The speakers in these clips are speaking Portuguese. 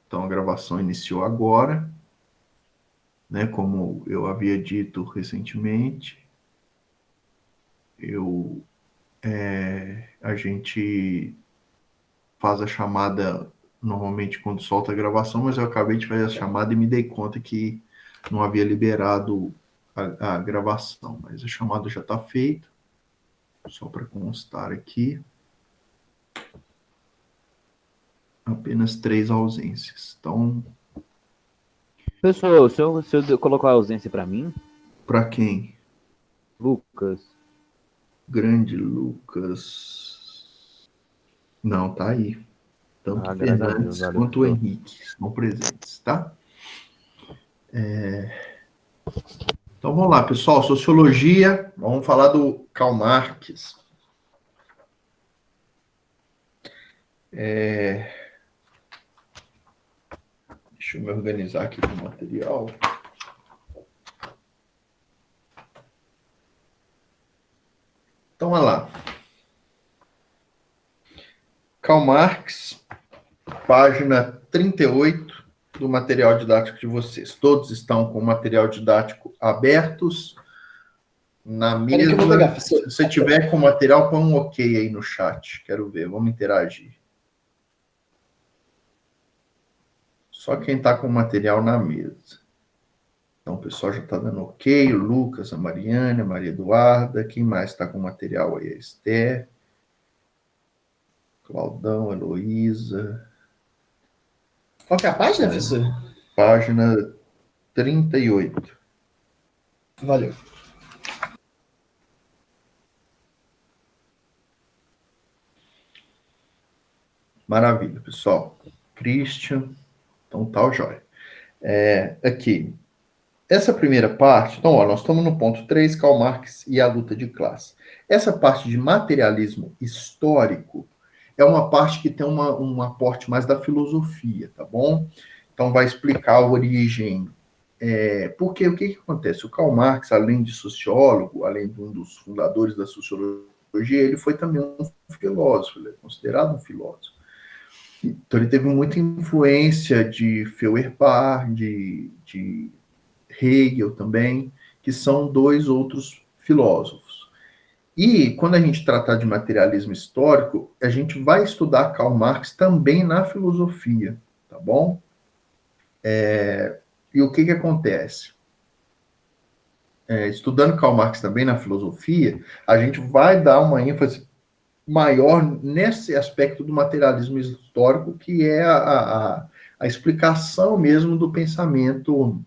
Então, a gravação iniciou agora, né? Como eu havia dito recentemente, a gente faz a chamada normalmente quando solta a gravação, mas eu acabei de fazer a chamada e me dei conta que não havia liberado a gravação, mas a chamada já está feita, só para constar aqui. Apenas 3 ausências. Então, Pessoal, o senhor colocou a ausência para mim, para quem? Lucas. Grande Lucas. Não, tá aí. Tanto Ah, o graças a Deus, Fernandes valeu, quanto o professor. Henrique estão presentes, tá? Então vamos lá, pessoal. Sociologia, vamos falar do Karl Marx. Deixa eu me organizar aqui com o material. Então, olha lá. Karl Marx, página 38 do material didático de vocês. Todos estão com o material didático abertos na Peraí que eu vou mesa. pegar, professor. Se você tiver com o material, põe um ok aí no chat. Quero ver, vamos interagir. Só quem está com o material na mesa. Então, o pessoal já está dando ok. O Lucas, a Mariane, a Maria Eduarda. Quem mais está com o material aí? A Esther. Claudão, Heloísa. Qual que é a página, professor? Página 38. Valeu. Maravilha, pessoal. Christian. Então, tá, jóia. Aqui. Essa primeira parte, então, ó, nós estamos no ponto 3, Karl Marx e a luta de classe. Essa parte de materialismo histórico é uma parte que tem um aporte mais da filosofia, tá bom? Então, vai explicar a origem. Porque o que acontece? O Karl Marx, além de sociólogo, além de um dos fundadores da sociologia, ele foi também um filósofo, ele é considerado um filósofo. Então, ele teve muita influência de Feuerbach, de Hegel também, que são dois outros filósofos. E quando a gente tratar de materialismo histórico, a gente vai estudar Karl Marx também na filosofia, tá bom? E o que acontece? Estudando Karl Marx também na filosofia, a gente vai dar uma ênfase maior nesse aspecto do materialismo histórico, que é a explicação mesmo do pensamento,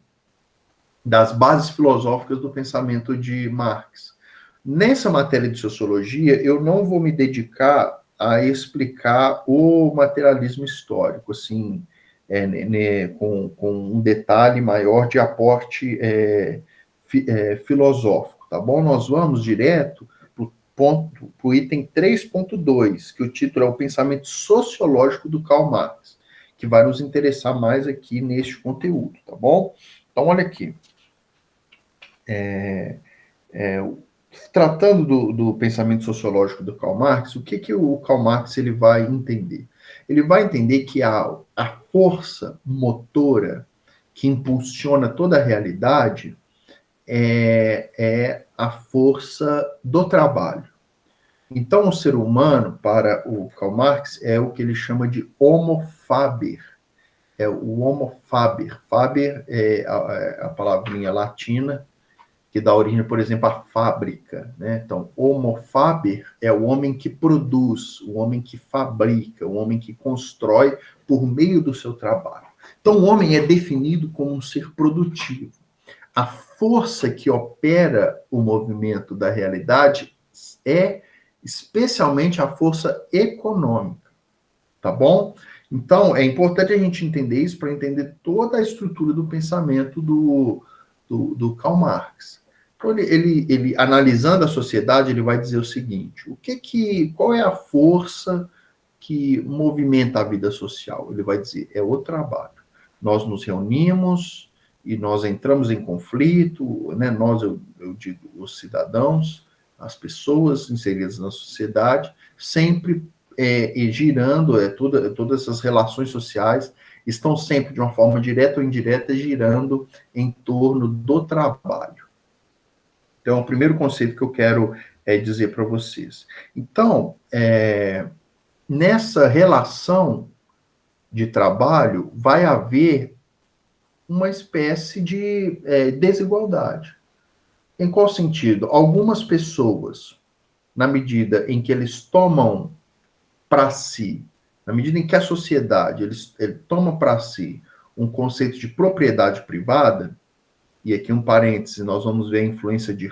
das bases filosóficas do pensamento de Marx. Nessa matéria de sociologia, eu não vou me dedicar a explicar o materialismo histórico, assim, com um detalhe maior de aporte filosófico, tá bom? Nós vamos direto para o item 3.2, que o título é o pensamento sociológico do Karl Marx, que vai nos interessar mais aqui neste conteúdo, tá bom? Então, olha aqui. Tratando do pensamento sociológico do Karl Marx, o que o Karl Marx ele vai entender? Ele vai entender que a força motora que impulsiona toda a realidade é a força do trabalho. Então, o ser humano, para o Karl Marx, é o que ele chama de homo faber. É o homo faber. Faber é a palavrinha latina que dá origem, por exemplo, à fábrica, né? Então, homo faber é o homem que produz, o homem que fabrica, o homem que constrói por meio do seu trabalho. Então, o homem é definido como um ser produtivo. A força que opera o movimento da realidade é especialmente a força econômica, tá bom? Então, é importante a gente entender isso para entender toda a estrutura do pensamento do Karl Marx. Então, ele, analisando a sociedade, ele vai dizer o seguinte: qual é a força que movimenta a vida social? Ele vai dizer, é o trabalho. Nós nos reunimos e nós entramos em conflito, né? Nós, eu digo, os cidadãos, as pessoas inseridas na sociedade, sempre girando, todas essas relações sociais estão sempre, de uma forma direta ou indireta, girando em torno do trabalho. Então, é o primeiro conceito que eu quero dizer para vocês. Então, nessa relação de trabalho, vai haver uma espécie de desigualdade. Em qual sentido? Algumas pessoas, na medida em que eles tomam para si, na medida em que a sociedade ele toma para si um conceito de propriedade privada, e aqui um parêntese, nós vamos ver a influência de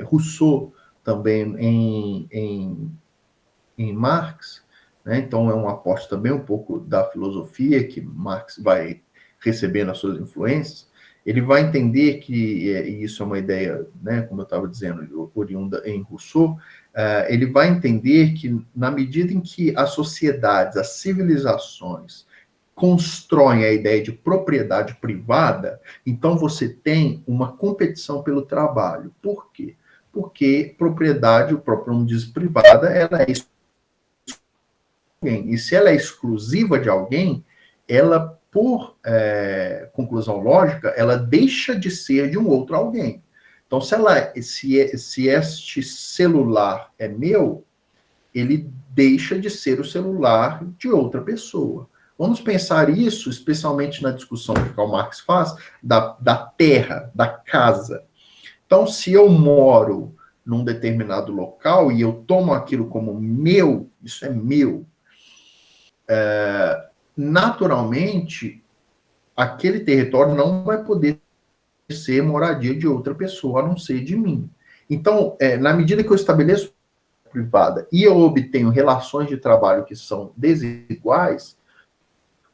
Rousseau também em Marx, né? Então é um aporte também um pouco da filosofia que Marx vai recebendo as suas influências. Ele vai entender que, e isso é uma ideia, né, como eu estava dizendo, oriunda em Rousseau, ele vai entender que na medida em que as sociedades, as civilizações constroem a ideia de propriedade privada, então você tem uma competição pelo trabalho. Por quê? Porque propriedade, o próprio nome diz privada, ela é alguém. E se ela é exclusiva de alguém, ela, por conclusão lógica, ela deixa de ser de um outro alguém. Então, se este celular é meu, ele deixa de ser o celular de outra pessoa. Vamos pensar isso, especialmente na discussão que Karl Marx faz, da terra, da casa. Então, se eu moro num determinado local e eu tomo aquilo como meu, isso é meu, naturalmente, aquele território não vai poder ser moradia de outra pessoa, a não ser de mim. Então, na medida que eu estabeleço privada e eu obtenho relações de trabalho que são desiguais,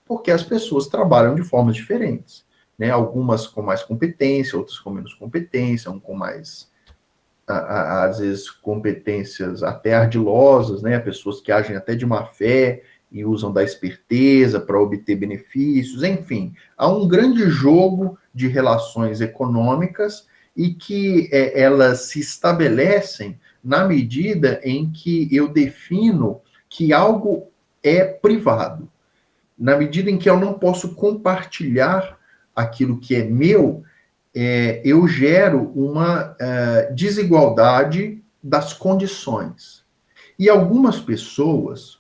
porque as pessoas trabalham de formas diferentes, né? Algumas com mais competência, outras com menos competência, um com mais, às vezes, competências até ardilosas, né? Pessoas que agem até de má fé e usam da esperteza para obter benefícios, enfim. Há um grande jogo de relações econômicas e que elas se estabelecem na medida em que eu defino que algo é privado. Na medida em que eu não posso compartilhar aquilo que é meu, eu gero uma desigualdade das condições. E algumas pessoas,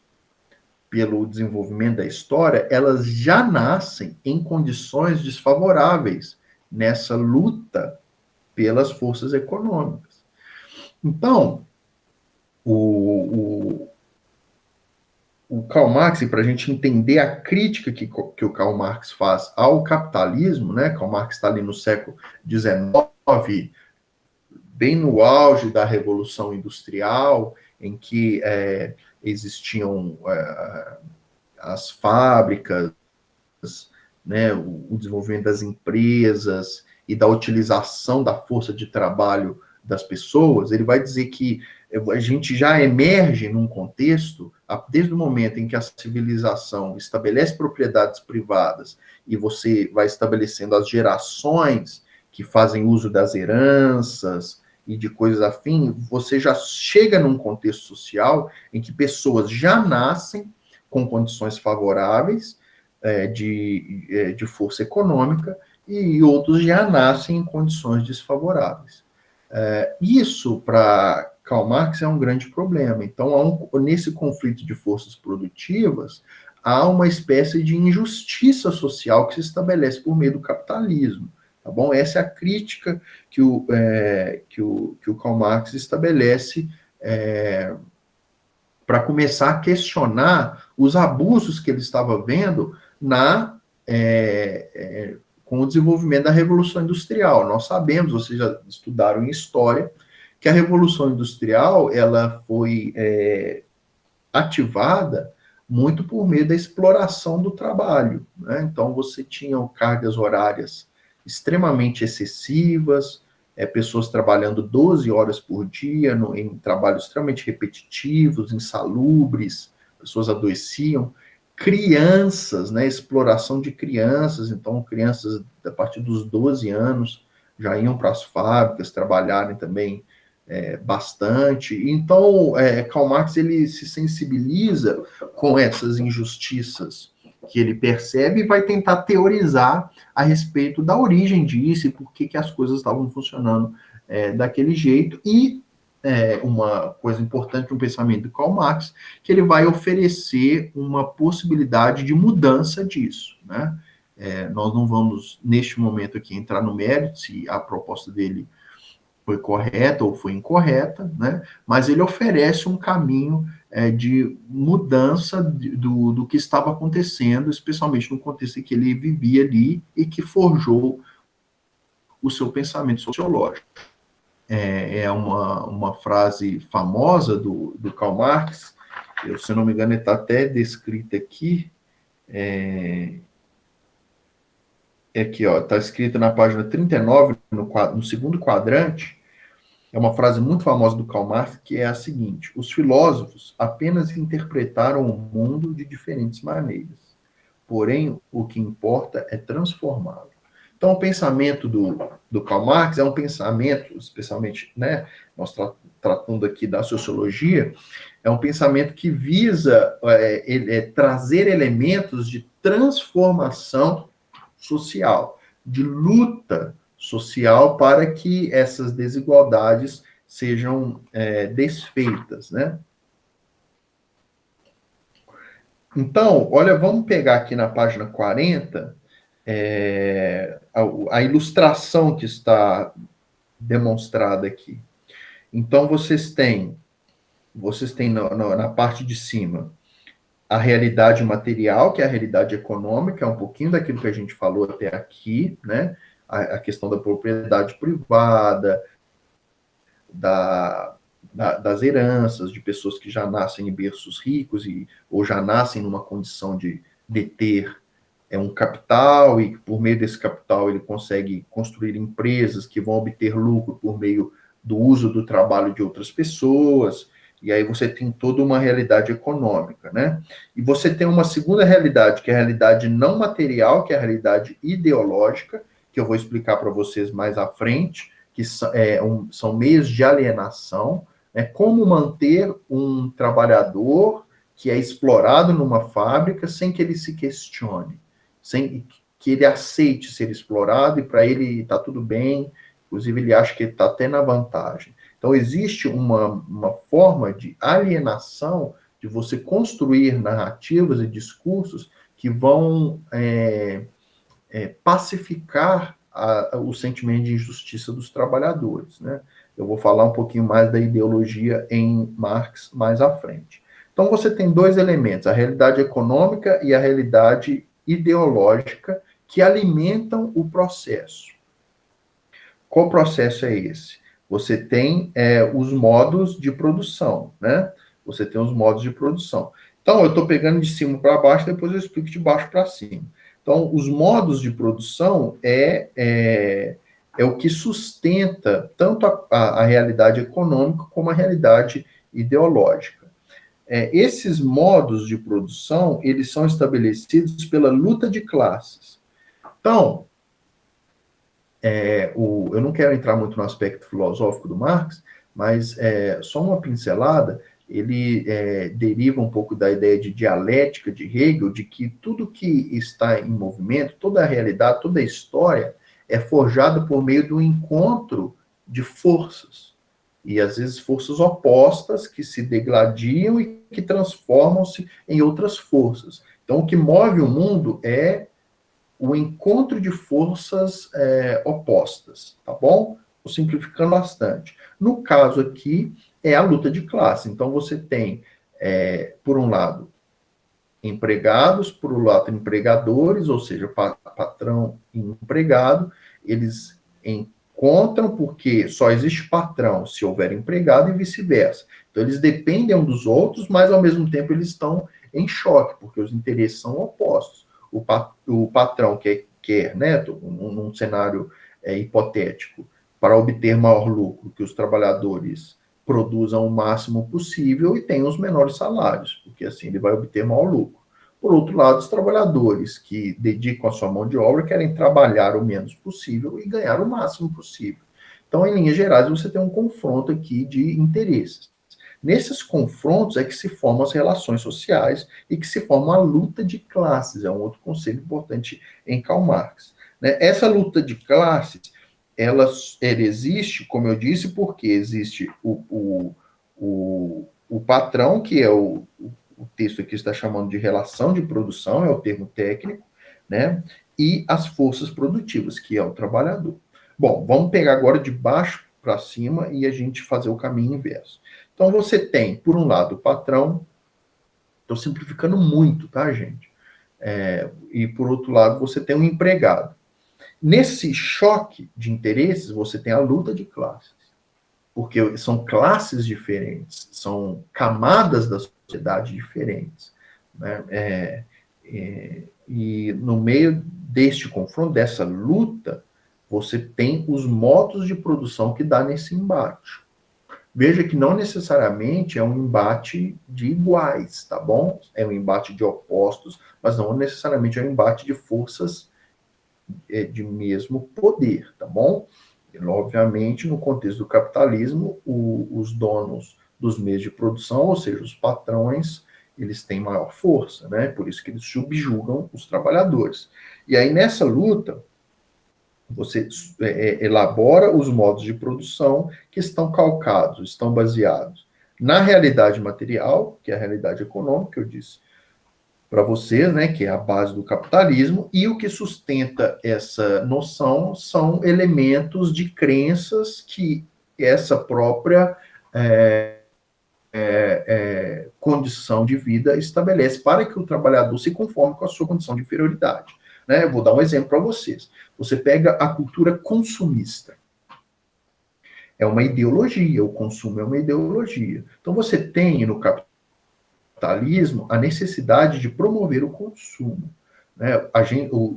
pelo desenvolvimento da história, elas já nascem em condições desfavoráveis nessa luta pelas forças econômicas. Então, o Karl Marx, para a gente entender a crítica que o Karl Marx faz ao capitalismo, né? Karl Marx está ali no século XIX, bem no auge da Revolução Industrial, em que existiam as fábricas, né, o desenvolvimento das empresas e da utilização da força de trabalho das pessoas. Ele vai dizer que a gente já emerge num contexto, desde o momento em que a civilização estabelece propriedades privadas e você vai estabelecendo as gerações que fazem uso das heranças e de coisas afim, você já chega num contexto social em que pessoas já nascem com condições favoráveis de força econômica e outros já nascem em condições desfavoráveis. Isso, para Karl Marx, é um grande problema. Então, nesse conflito de forças produtivas, há uma espécie de injustiça social que se estabelece por meio do capitalismo. Tá bom? Essa é a crítica que o Karl Marx estabelece para começar a questionar os abusos que ele estava vendo com o desenvolvimento da Revolução Industrial. Nós sabemos, vocês já estudaram em história, que a Revolução Industrial ela foi ativada muito por meio da exploração do trabalho, né? Então, você tinha cargas horárias extremamente excessivas, pessoas trabalhando 12 horas por dia, em trabalhos extremamente repetitivos, insalubres, pessoas adoeciam, crianças, né, exploração de crianças, então crianças a partir dos 12 anos já iam para as fábricas trabalharem também bastante. Então, Karl Marx ele se sensibiliza com essas injustiças que ele percebe e vai tentar teorizar a respeito da origem disso e por que, que as coisas estavam funcionando daquele jeito. E uma coisa importante no pensamento do Karl Marx, que ele vai oferecer uma possibilidade de mudança disso, né? Nós não vamos, neste momento aqui, entrar no mérito se a proposta dele foi correta ou foi incorreta, né? Mas ele oferece um caminho de mudança do que estava acontecendo, especialmente no contexto em que ele vivia ali e que forjou o seu pensamento sociológico. Uma frase famosa do Karl Marx, se não me engano, está até descrita aqui, aqui, ó, está escrita na página 39, no segundo quadrante. É uma frase muito famosa do Karl Marx, que é a seguinte: os filósofos apenas interpretaram o mundo de diferentes maneiras, porém o que importa é transformá-lo. Então, o pensamento do Karl Marx é um pensamento, especialmente, né, nós tratando aqui da sociologia, é um pensamento que visa trazer elementos de transformação social, de luta social para que essas desigualdades sejam desfeitas, né? Então, olha, vamos pegar aqui na página 40 a ilustração que está demonstrada aqui. Então, vocês têm na parte de cima a realidade material, que é a realidade econômica, é um pouquinho daquilo que a gente falou até aqui, né? A questão da propriedade privada, das heranças, de pessoas que já nascem em berços ricos ou já nascem numa condição de deter um capital, e por meio desse capital ele consegue construir empresas que vão obter lucro por meio do uso do trabalho de outras pessoas. E aí você tem toda uma realidade econômica, né? E você tem uma segunda realidade, que é a realidade não material, que é a realidade ideológica, que eu vou explicar para vocês mais à frente, que são meios de alienação, né? Como manter um trabalhador que é explorado numa fábrica sem que ele se questione, sem que ele aceite ser explorado, e para ele está tudo bem, inclusive ele acha que está até na vantagem. Então, existe uma forma de alienação, de você construir narrativas e discursos que vão pacificar o sentimento de injustiça dos trabalhadores, né? Eu vou falar um pouquinho mais da ideologia em Marx mais à frente. Então, você tem dois elementos, a realidade econômica e a realidade ideológica, que alimentam o processo. Qual processo é esse? Você tem os modos de produção, né? Você tem os modos de produção. Então, eu estou pegando de cima para baixo, depois eu explico de baixo para cima. Então, os modos de produção é o que sustenta tanto a realidade econômica como a realidade ideológica. Esses modos de produção, eles são estabelecidos pela luta de classes. Então, eu não quero entrar muito no aspecto filosófico do Marx, mas só uma pincelada, ele deriva um pouco da ideia de dialética de Hegel, de que tudo que está em movimento, toda a realidade, toda a história, é forjada por meio do encontro de forças. E, às vezes, forças opostas que se degladiam e que transformam-se em outras forças. Então, o que move o mundo é o encontro de forças opostas, tá bom? Estou simplificando bastante. No caso aqui, é a luta de classe. Então, você tem, por um lado, empregados, por um lado, empregadores, ou seja, patrão e empregado, eles encontram porque só existe patrão se houver empregado e vice-versa. Então, eles dependem um dos outros, mas, ao mesmo tempo, eles estão em choque, porque os interesses são opostos. O patrão quer, né, num cenário hipotético, para obter maior lucro, que os trabalhadores produzam o máximo possível e tenham os menores salários, porque assim ele vai obter maior lucro. Por outro lado, os trabalhadores que dedicam a sua mão de obra querem trabalhar o menos possível e ganhar o máximo possível. Então, em linhas gerais, você tem um confronto aqui de interesses. Nesses confrontos é que se formam as relações sociais e que se forma a luta de classes, é um outro conceito importante em Karl Marx. Né? Essa luta de classes, ela existe, como eu disse, porque existe o patrão, que é o texto aqui está chamando de relação de produção, é o termo técnico, né? E as forças produtivas, que é o trabalhador. Bom, vamos pegar agora de baixo para cima e a gente fazer o caminho inverso. Então, você tem, por um lado, o patrão, estou simplificando muito, tá, gente? E, por outro lado, você tem o empregado. Nesse choque de interesses, você tem a luta de classes, porque são classes diferentes, são camadas da sociedade diferentes, né? E no meio deste confronto, dessa luta, você tem os modos de produção que dá nesse embate. Veja que não necessariamente é um embate de iguais, tá bom? É um embate de opostos, mas não necessariamente é um embate de forças de mesmo poder, tá bom? E, obviamente, no contexto do capitalismo, os donos dos meios de produção, ou seja, os patrões, eles têm maior força, né? Por isso que eles subjugam os trabalhadores. E aí, nessa luta, você elabora os modos de produção que estão calcados, estão baseados na realidade material, que é a realidade econômica, que eu disse para vocês, né, que é a base do capitalismo, e o que sustenta essa noção são elementos de crenças que essa própria condição de vida estabelece para que o trabalhador se conforme com a sua condição de inferioridade. Né? Eu vou dar um exemplo para vocês. Você pega a cultura consumista. É uma ideologia, o consumo é uma ideologia. Então você tem no capitalismo a necessidade de promover o consumo. Né?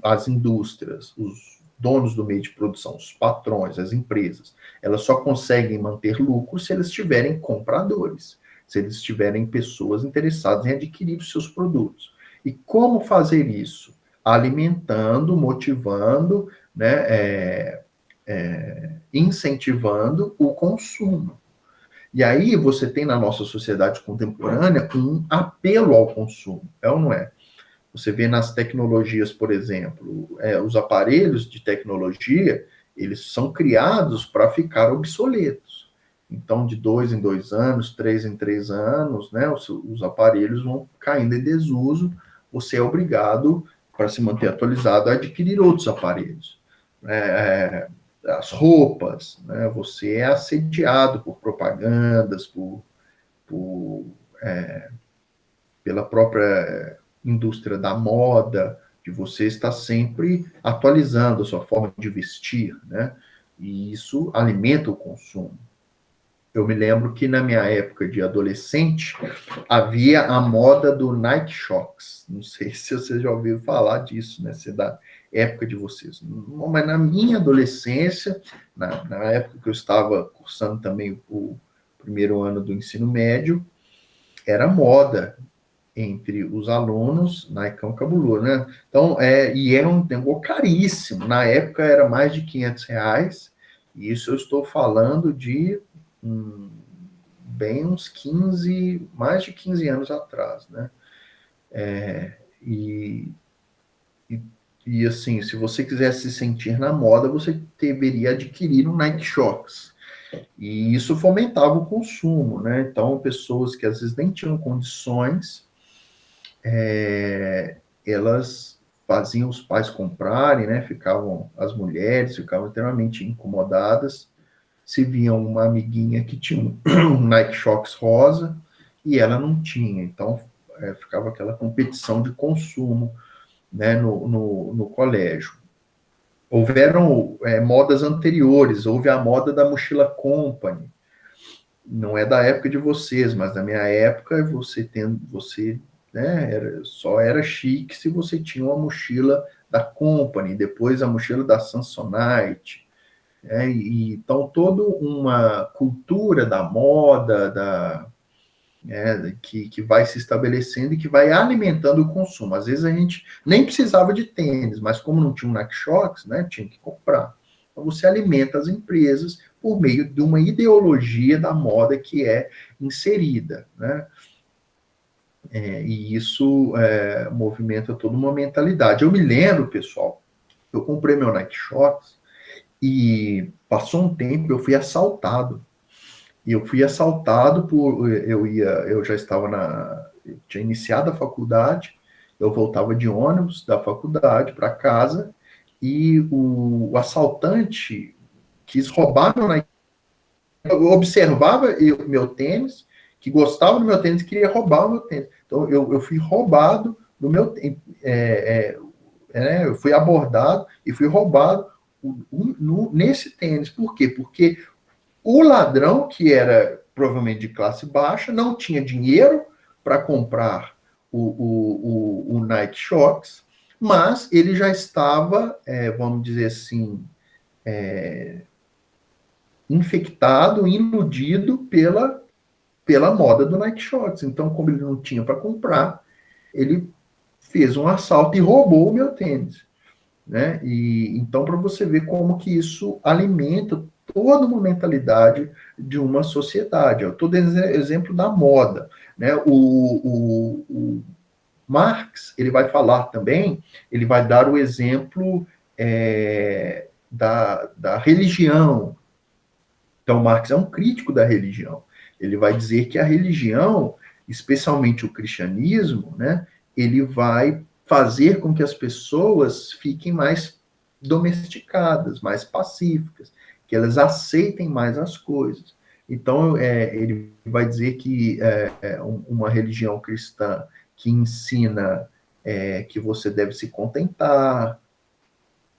As indústrias, os donos do meio de produção, os patrões, as empresas, elas só conseguem manter lucro se eles tiverem compradores, se eles tiverem pessoas interessadas em adquirir os seus produtos. E como fazer isso? Alimentando, motivando, né, incentivando o consumo. E aí você tem na nossa sociedade contemporânea um apelo ao consumo, é ou não é? Você vê nas tecnologias, por exemplo, os aparelhos de tecnologia, eles são criados para ficar obsoletos. Então, de 2 em 2 anos, 3 em 3 anos, né, os aparelhos vão caindo em desuso, você é obrigado, para se manter atualizado, a adquirir outros aparelhos. As roupas, né, você é assediado por propagandas, pela própria indústria da moda, de você estar sempre atualizando a sua forma de vestir, né? E isso alimenta o consumo. Eu me lembro que na minha época de adolescente, havia a moda do Nike Shox. Não sei se vocês já ouviram falar disso, né? Se é da época de vocês. Mas na minha adolescência, na época que eu estava cursando também o primeiro ano do ensino médio, era moda entre os alunos, Naicão Cabuloso, né? Então, e era um negócio caríssimo. Na época era mais de R$ 500, e isso eu estou falando de bem uns 15, mais de 15 anos atrás, né? E assim, se você quiser se sentir na moda, você deveria adquirir um Nike Shox. E isso fomentava o consumo, né? Então, pessoas que às vezes nem tinham condições, elas faziam os pais comprarem, né? As mulheres ficavam extremamente incomodadas se viam uma amiguinha que tinha um Nike Shox rosa e ela não tinha. Então, ficava aquela competição de consumo, né, no colégio. Houveram modas anteriores, houve a moda da mochila Company. Não é da época de vocês, mas da minha época, né, só era chique se você tinha uma mochila da Company, depois a mochila da Samsonite. Então, toda uma cultura da moda, que vai se estabelecendo e que vai alimentando o consumo. Às vezes a gente nem precisava de tênis, mas como não tinha um Nike Shox, né, tinha que comprar. Então, você alimenta as empresas por meio de uma ideologia da moda que é inserida, né? E isso movimenta toda uma mentalidade. Eu me lembro, pessoal, eu comprei meu Nike Shox e passou um tempo, eu fui assaltado. E eu fui assaltado por. Eu já estava eu tinha iniciado a faculdade, eu voltava de ônibus da faculdade para casa, e o assaltante quis roubar meu Nike. Eu observava meu tênis, que gostava do meu tênis, queria roubar o meu tênis. Então eu fui roubado do meu tênis. Eu fui abordado e fui roubado nesse tênis. Por quê? Porque o ladrão, que era provavelmente de classe baixa, não tinha dinheiro para comprar o Nike Shox, mas ele já estava, vamos dizer assim, infectado, iludido pela moda do Nike Shox. Então, como ele não tinha para comprar, ele fez um assalto e roubou o meu tênis. Né? E então, para você ver como que isso alimenta toda uma mentalidade de uma sociedade. Eu estou dando exemplo da moda. Né? O Marx, ele vai falar também, ele vai dar o exemplo da religião. Então, Marx é um crítico da religião. Ele vai dizer que a religião, especialmente o cristianismo, né, ele vai fazer com que as pessoas fiquem mais domesticadas, mais pacíficas, que elas aceitem mais as coisas. Então, ele vai dizer que uma religião cristã que ensina que você deve se contentar,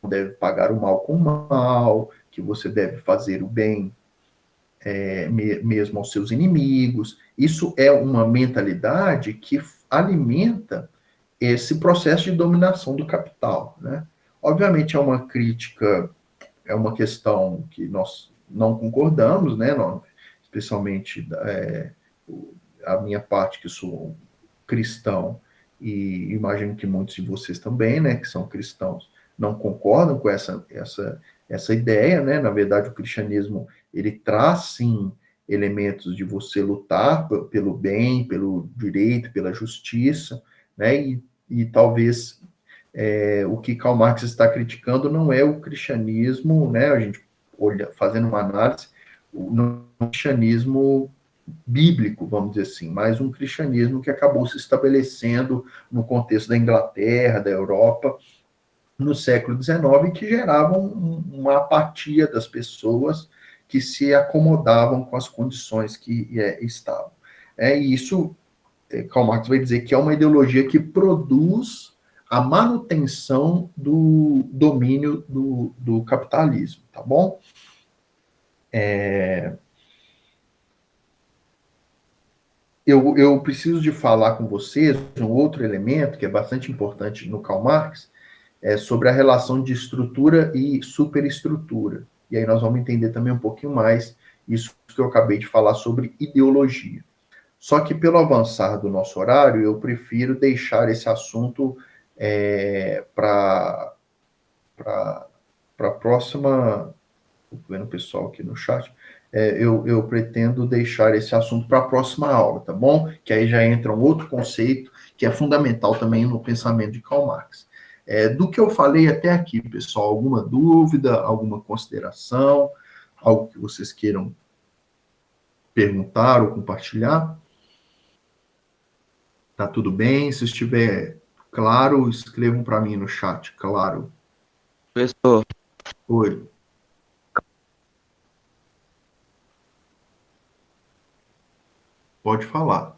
deve pagar o mal com o mal, que você deve fazer o bem mesmo aos seus inimigos. Isso é uma mentalidade que alimenta esse processo de dominação do capital, né? Obviamente é uma crítica, é uma questão que nós não concordamos, né? Especialmente a minha parte, que sou cristão, e imagino que muitos de vocês também, né, que são cristãos, não concordam com essa ideia, né? Na verdade, o cristianismo, ele traz, sim, elementos de você lutar pelo bem, pelo direito, pela justiça, né? E talvez o que Karl Marx está criticando não é o cristianismo, né? A gente olha, fazendo uma análise, o cristianismo bíblico, vamos dizer assim, mas um cristianismo que acabou se estabelecendo no contexto da Inglaterra, da Europa, no século XIX, que gerava uma apatia das pessoas que se acomodavam com as condições que estavam. E isso, Karl Marx vai dizer que é uma ideologia que produz a manutenção do domínio do capitalismo, tá bom? Eu preciso de falar com vocês um outro elemento que é bastante importante no Karl Marx, sobre a relação de estrutura e superestrutura. E aí nós vamos entender também um pouquinho mais isso que eu acabei de falar sobre ideologia. Só que pelo avançar do nosso horário, eu prefiro deixar esse assunto para a próxima. Estou vendo o pessoal aqui no chat. Eu pretendo deixar esse assunto para a próxima aula, tá bom? Que aí já entra um outro conceito que é fundamental também no pensamento de Karl Marx. Do que eu falei até aqui, pessoal, alguma dúvida, alguma consideração, algo que vocês queiram perguntar ou compartilhar? Tá tudo bem? Se estiver claro, escrevam para mim no chat, claro. Professor, Oi. Pode falar.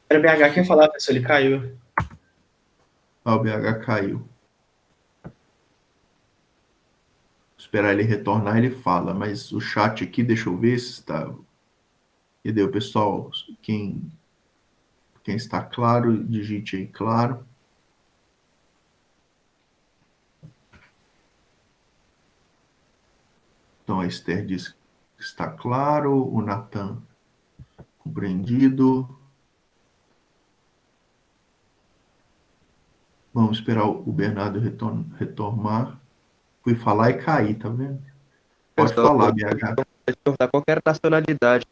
Era o BH quem falava, professor, ele caiu. O BH caiu. Esperar ele retornar, ele fala. Mas o chat aqui, deixa eu ver se está. Entendeu, pessoal? Quem está claro, digite aí claro. Então a Esther diz que está claro, o Natan compreendido. Vamos esperar o Bernardo retomar. Fui falar e caí, tá vendo? Pode Pessoal, falar, BH. pode perguntar qual que era a nacionalidade.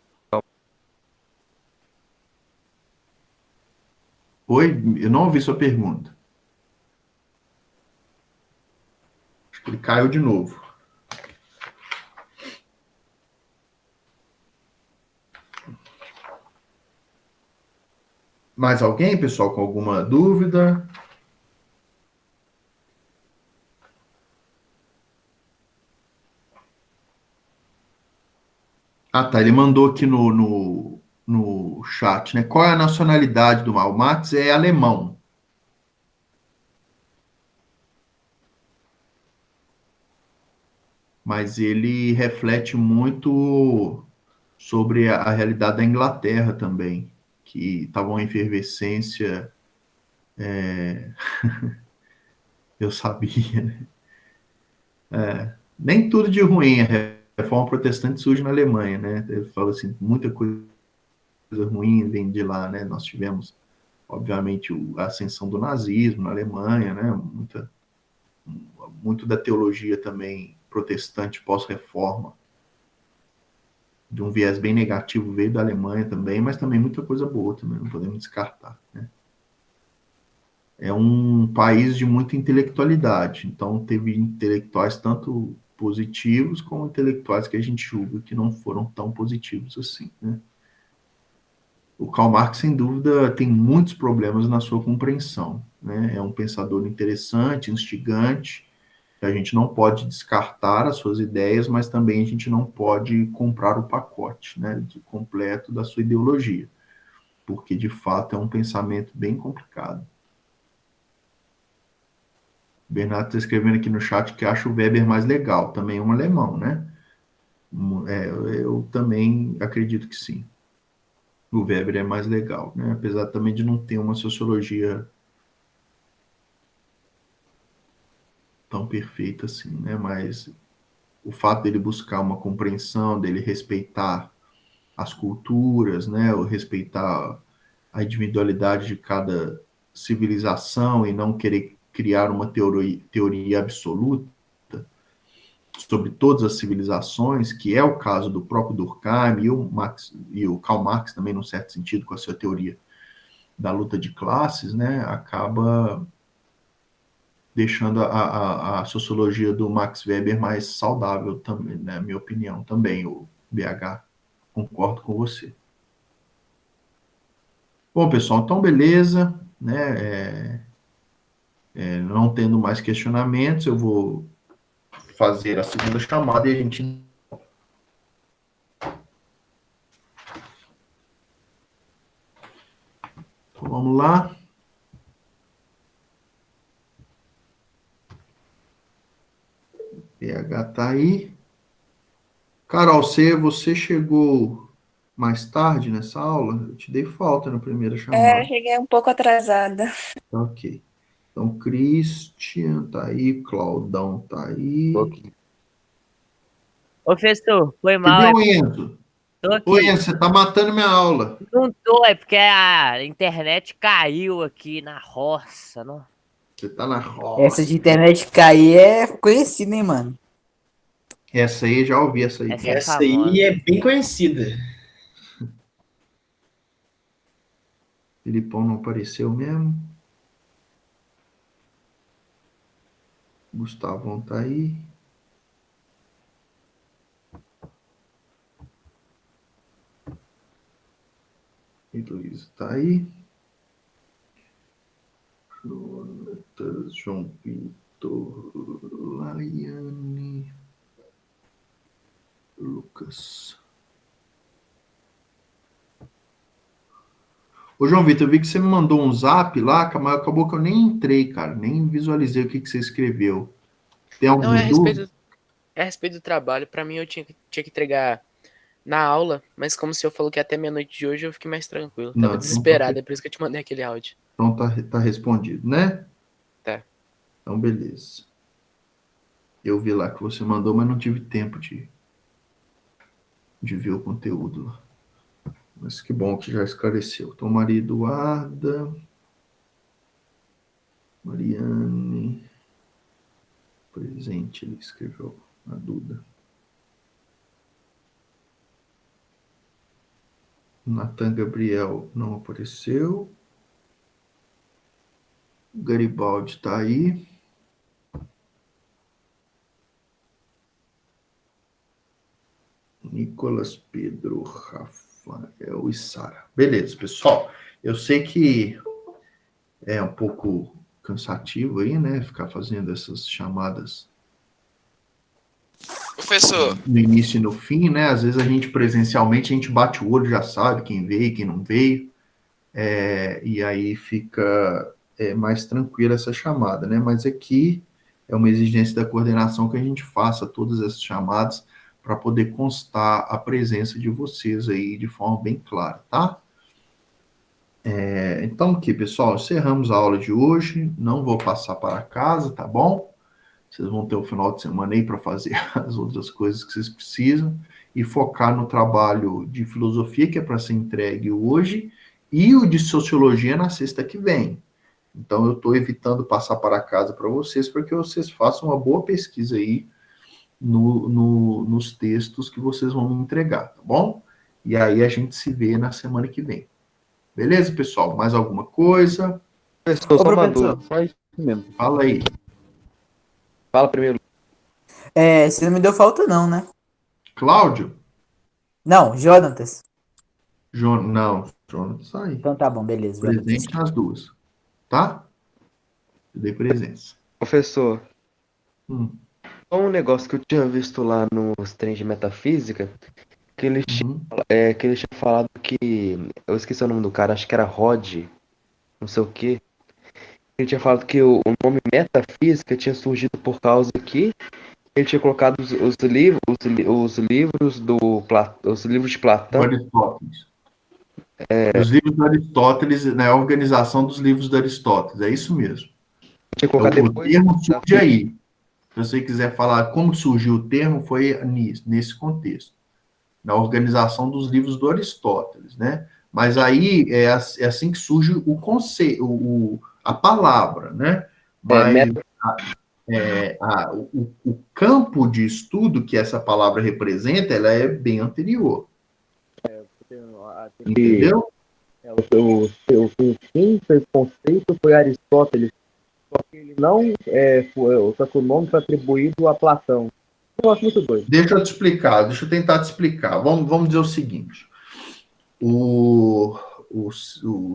Oi? Eu não ouvi sua pergunta. Acho que ele caiu de novo. Mais alguém, pessoal, com alguma dúvida? Ah, tá. Ele mandou aqui no chat, né? Qual é a nacionalidade do Mal? O Max é alemão. Mas ele reflete muito sobre a realidade da Inglaterra também, que estava uma efervescência, eu sabia, né? Nem tudo de ruim, a reforma protestante surge na Alemanha, né? Ele fala assim, muita coisa ruim vem de lá, né? Nós tivemos, obviamente, a ascensão do nazismo na Alemanha, né? Muito da teologia também protestante pós-reforma, de um viés bem negativo, veio da Alemanha também, mas também muita coisa boa também, não podemos descartar, né? É um país de muita intelectualidade, então teve intelectuais tanto positivos como intelectuais que a gente julga que não foram tão positivos assim, né? O Karl Marx, sem dúvida, tem muitos problemas na sua compreensão, né? É um pensador interessante, instigante, a gente não pode descartar as suas ideias, mas também a gente não pode comprar o pacote, né, completo da sua ideologia, porque de fato é um pensamento bem complicado. O Bernardo está escrevendo aqui no chat que acha o Weber mais legal, também é um alemão, né? Eu também acredito que sim. O Weber é mais legal, né? Apesar também de não ter uma sociologia tão perfeita assim, né? Mas o fato dele buscar uma compreensão, dele respeitar as culturas, né? Ou respeitar a individualidade de cada civilização e não querer criar uma teoria absoluta sobre todas as civilizações, que é o caso do próprio Durkheim e o Karl Marx também, num certo sentido, com a sua teoria da luta de classes, né, acaba deixando a sociologia do Max Weber mais saudável também, na minha opinião, também, o BH. Concordo com você. Bom, pessoal, então beleza, né? Não tendo mais questionamentos, eu vou fazer a segunda chamada e a gente. Então, vamos lá. PH tá aí. Carol, você chegou mais tarde nessa aula? Eu te dei falta na primeira É, eu chamada. cheguei um pouco atrasada. Tá, ok. Então, Christian tá aí, Claudão tá aí. Ô, professor, foi mal, Cadê é o porque Enzo? tô Ô, aqui. Enzo, você tá matando minha aula. Não tô, é porque a internet caiu aqui na roça, não? Você tá na Essa de roça. internet cair é conhecida, hein, mano? Essa aí, já ouvi essa aí. Essa é Essa aí famosa. é bem conhecida. Filipão não apareceu mesmo. Gustavão tá aí. E Luiz tá aí. Jonatas, João Vitor, Laiane, Lucas. Ô, João Vitor, eu vi que você me mandou um zap lá, mas acabou que eu nem entrei, cara. Nem visualizei o que você escreveu. Tem Não, é alguma dúvida? a respeito do trabalho. Pra mim, eu tinha que entregar na aula, mas como o senhor falou que é até meia-noite de hoje, eu fiquei mais tranquilo. Tava Não, desesperado, é por isso que eu te mandei aquele áudio. então tá respondido, né? Tá. Então, beleza. Eu vi lá que você mandou, mas não tive tempo de ver o conteúdo lá. Mas que bom que já esclareceu. Então, Maria Eduarda. Mariane. Presente, ele escreveu a Duda. Natan Gabriel não apareceu. Garibaldi está aí. Nicolas Pedro, Rafael e Sara. Beleza, pessoal. Eu sei que é um pouco cansativo aí, né? Ficar fazendo essas chamadas Professor, no início e no fim, né? Às vezes a gente presencialmente, a gente bate o olho, já sabe quem veio, quem não veio. E aí fica mais tranquila essa chamada, né? Mas aqui é uma exigência da coordenação que a gente faça todas essas chamadas para poder constar a presença de vocês aí de forma bem clara, tá? Então, aqui, pessoal, encerramos a aula de hoje. Não vou passar para casa, tá bom? Vocês vão ter o final de semana aí para fazer as outras coisas que vocês precisam e focar no trabalho de filosofia que é para ser entregue hoje e o de sociologia na sexta que vem. Então, eu estou evitando passar para casa para vocês para que vocês façam uma boa pesquisa aí nos textos que vocês vão me entregar, tá bom? E aí a gente se vê na semana que vem. Beleza, pessoal? Mais alguma coisa? Professor, Ô, só uma professor. dúvida. Só isso mesmo. Fala aí. Fala primeiro. Você não me deu falta não, né? Cláudio? Não, Jonatas. Não, Jonathan, sai. Então tá bom, beleza. Jonatas. Presente nas duas. Tá? Eu dei presença. Professor, Hum, só um negócio que eu tinha visto lá nos trens de metafísica, que eles, uhum. que eles tinham falado que. Eu esqueci o nome do cara, acho que era Rod, não sei o quê. Ele tinha falado que o nome metafísica tinha surgido por causa que ele tinha colocado os livros os livros de Do Platão. Aristóteles. Os livros do Aristóteles, né? A organização dos livros do Aristóteles. É isso mesmo. Tinha colocado O depois termo da surge aí. Se você quiser falar como surgiu o termo, foi nesse contexto. Na organização dos livros do Aristóteles, né? Mas aí é assim que surge o conceito, a palavra, né? Mas o campo de estudo que essa palavra representa, ela é bem anterior. Entendeu? O fim do conceito foi Aristóteles, só que ele não só que o nome foi atribuído a Platão. Um negócio muito doido. Deixa eu te explicar, deixa eu tentar te explicar. Vamos dizer o seguinte: o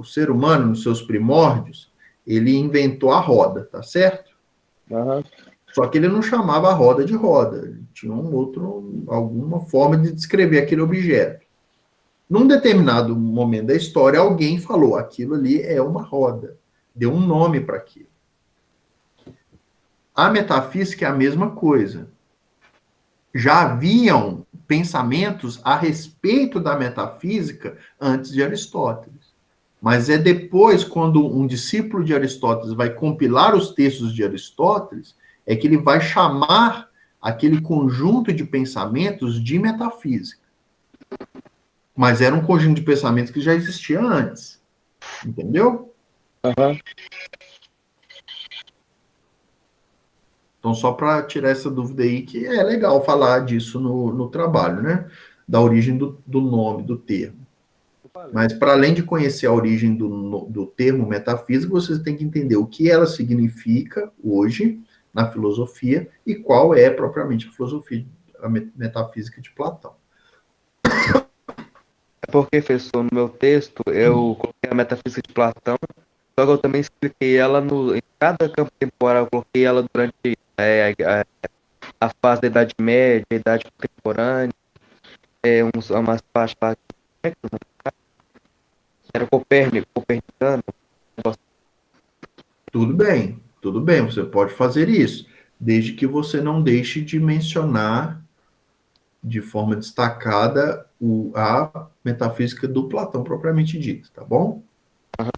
ser humano, nos seus primórdios, ele inventou a roda, tá certo? Uhum. Só que ele não chamava a roda de roda, ele tinha alguma forma de descrever aquele objeto. Num determinado momento da história, alguém falou, aquilo ali é uma roda, deu um nome para aquilo. A metafísica é a mesma coisa. Já haviam pensamentos a respeito da metafísica antes de Aristóteles. Mas é depois, quando um discípulo de Aristóteles vai compilar os textos de Aristóteles, é que ele vai chamar aquele conjunto de pensamentos de metafísica. Mas era um conjunto de pensamentos que já existia antes. Entendeu? Uhum. Então, só para tirar essa dúvida aí, que é legal falar disso no trabalho, né? Da origem do nome, do termo. Mas, para além de conhecer a origem do termo metafísica, você tem que entender o que ela significa hoje na filosofia e qual é propriamente a metafísica de Platão. É porque, professor, no meu texto eu coloquei a metafísica de Platão, só que eu também expliquei ela em cada campo temporal, eu coloquei ela durante a fase da Idade Média, a Idade Contemporânea, umas partes era copernicano. Tudo bem, você pode fazer isso, desde que você não deixe de mencionar de forma destacada a metafísica do Platão propriamente dita, tá bom? Uhum.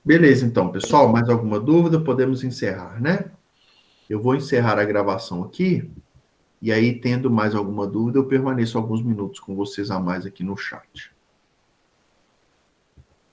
Beleza, então, pessoal, mais alguma dúvida? Podemos encerrar, né? Eu vou encerrar a gravação aqui, e aí, tendo mais alguma dúvida, eu permaneço alguns minutos com vocês a mais aqui no chat.